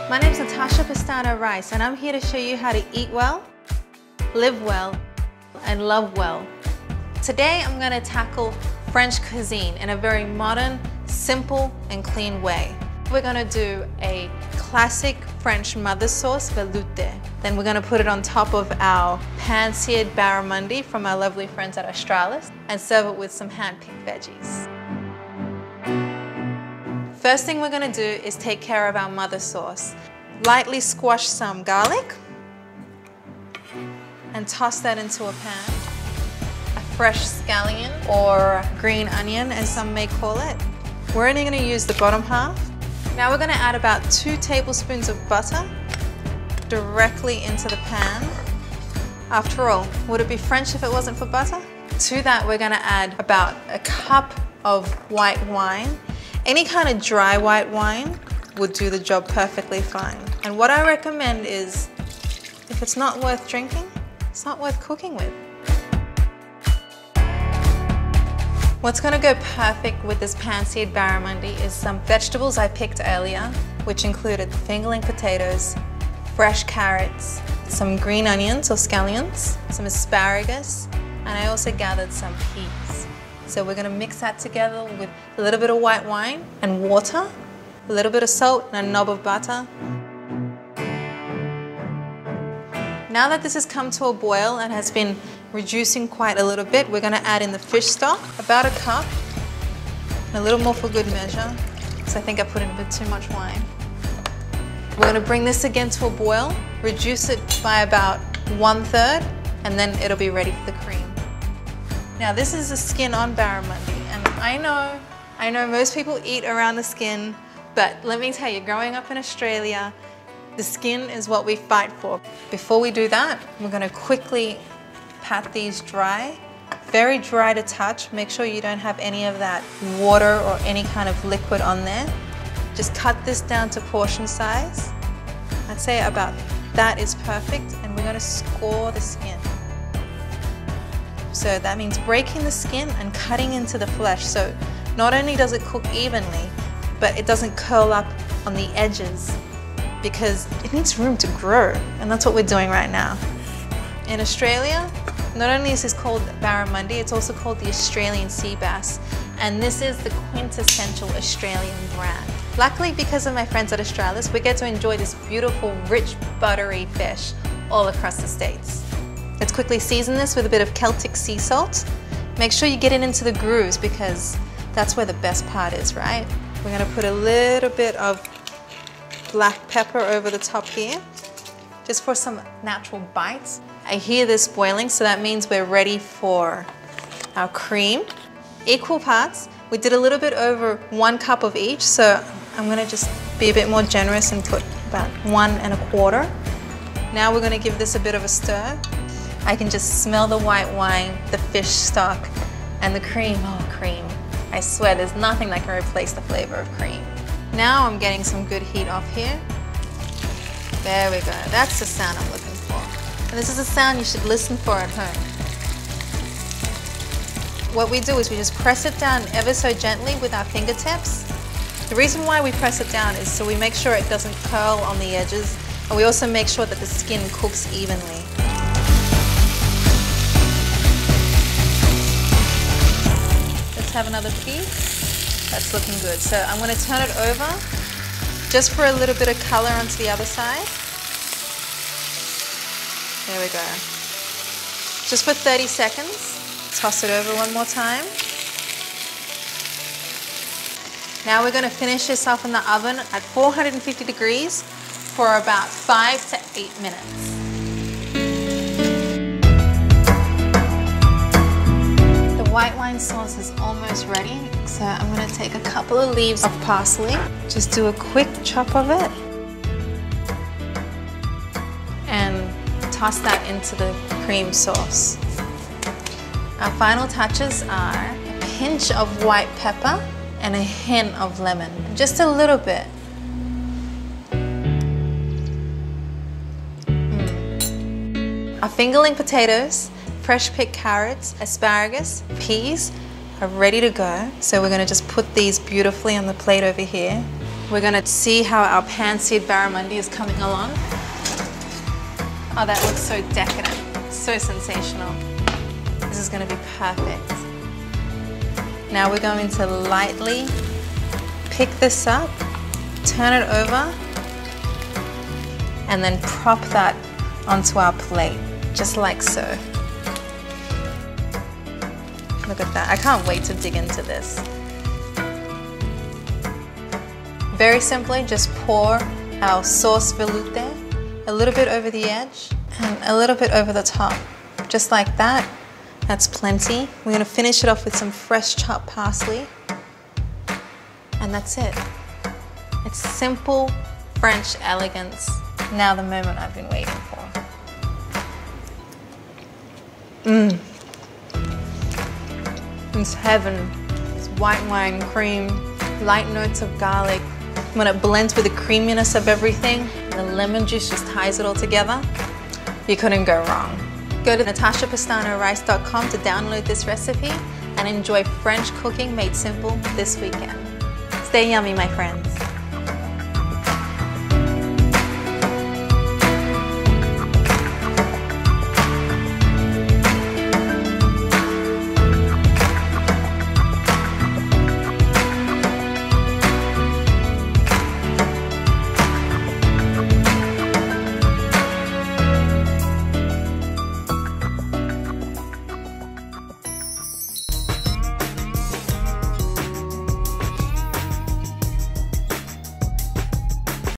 My name's Natasha Pestano Rice, and I'm here to show you how to eat well, live well, and love well. Today I'm going to tackle French cuisine in a very modern, simple, and clean way. We're going to do a classic French mother sauce, velouté. Then we're going to put it on top of our pan-seared barramundi from our lovely friends at Australis and serve it with some hand-picked veggies. First thing we're going to do is take care of our mother sauce. Lightly squash some garlic and toss that into a pan. A fresh scallion or green onion, as some may call it. We're only going to use the bottom half. Now we're going to add about 2 tablespoons of butter directly into the pan. After all, would it be French if it wasn't for butter? To that we're going to add about a cup of white wine. Any kind of dry white wine would do the job perfectly fine. And what I recommend is, if it's not worth drinking, it's not worth cooking with. What's going to go perfect with this pan-seared barramundi is some vegetables I picked earlier, which included fingerling potatoes, fresh carrots, some green onions or scallions, some asparagus, and I also gathered some peas. So we're going to mix that together with a little bit of white wine and water, a little bit of salt and a knob of butter. Now that this has come to a boil and has been reducing quite a little bit, we're going to add in the fish stock, about a cup, and a little more for good measure, because I think I put in a bit too much wine. We're going to bring this again to a boil, reduce it by about 1/3, and then it'll be ready for the cream. Now this is the skin on barramundi, and I know most people eat around the skin, but let me tell you, growing up in Australia, the skin is what we fight for. Before we do that, we're going to quickly pat these dry, very dry to touch. Make sure you don't have any of that water or any kind of liquid on there. Just cut this down to portion size. I'd say about that is perfect, and we're going to score the skin. So that means breaking the skin and cutting into the flesh. So not only does it cook evenly, but it doesn't curl up on the edges because it needs room to grow. And that's what we're doing right now. In Australia, not only is this called barramundi, it's also called the Australian sea bass. And this is the quintessential Australian brand. Luckily, because of my friends at Australis, we get to enjoy this beautiful, rich, buttery fish all across the States. Let's quickly season this with a bit of Celtic sea salt. Make sure you get it into the grooves because that's where the best part is, right? We're going to put a little bit of black pepper over the top here, just for some natural bites. I hear this boiling, so that means we're ready for our cream. Equal parts. We did a little bit over 1 cup of each, so I'm going to just be a bit more generous and put about 1 1/4. Now we're going to give this a bit of a stir. I can just smell the white wine, the fish stock, and the cream. Oh, cream. I swear there's nothing that can replace the flavor of cream. Now I'm getting some good heat off here. There we go. That's the sound I'm looking for. And this is a sound you should listen for at home. What we do is we just press it down ever so gently with our fingertips. The reason why we press it down is so we make sure it doesn't curl on the edges, and we also make sure that the skin cooks evenly. Have another piece. That's looking good. So I'm going to turn it over just for a little bit of color onto the other side. There we go. Just for 30 seconds. Toss it over one more time. Now we're going to finish this off in the oven at 450 degrees for about 5 to 8 minutes. White wine sauce is almost ready, so I'm going to take a couple of leaves of parsley, just do a quick chop of it, and toss that into the cream sauce. Our final touches are a pinch of white pepper and a hint of lemon, just a little bit. Our fingerling potatoes, fresh picked carrots, asparagus, peas are ready to go. So we're going to just put these beautifully on the plate over here. We're gonna see how our pan-seared barramundi is coming along. Oh, that looks so decadent, so sensational. This is gonna be perfect. Now we're going to lightly pick this up, turn it over, and then prop that onto our plate, just like so. Look at that, I can't wait to dig into this. Very simply, just pour our sauce velouté a little bit over the edge and a little bit over the top, just like that. That's plenty. We're gonna finish it off with some fresh chopped parsley, and that's it. It's simple French elegance. Now the moment I've been waiting for. It's heaven. It's white wine, cream, light notes of garlic. When it blends with the creaminess of everything, the lemon juice just ties it all together. You couldn't go wrong. Go to natashapestanorice.com to download this recipe and enjoy French cooking made simple this weekend. Stay yummy, my friends.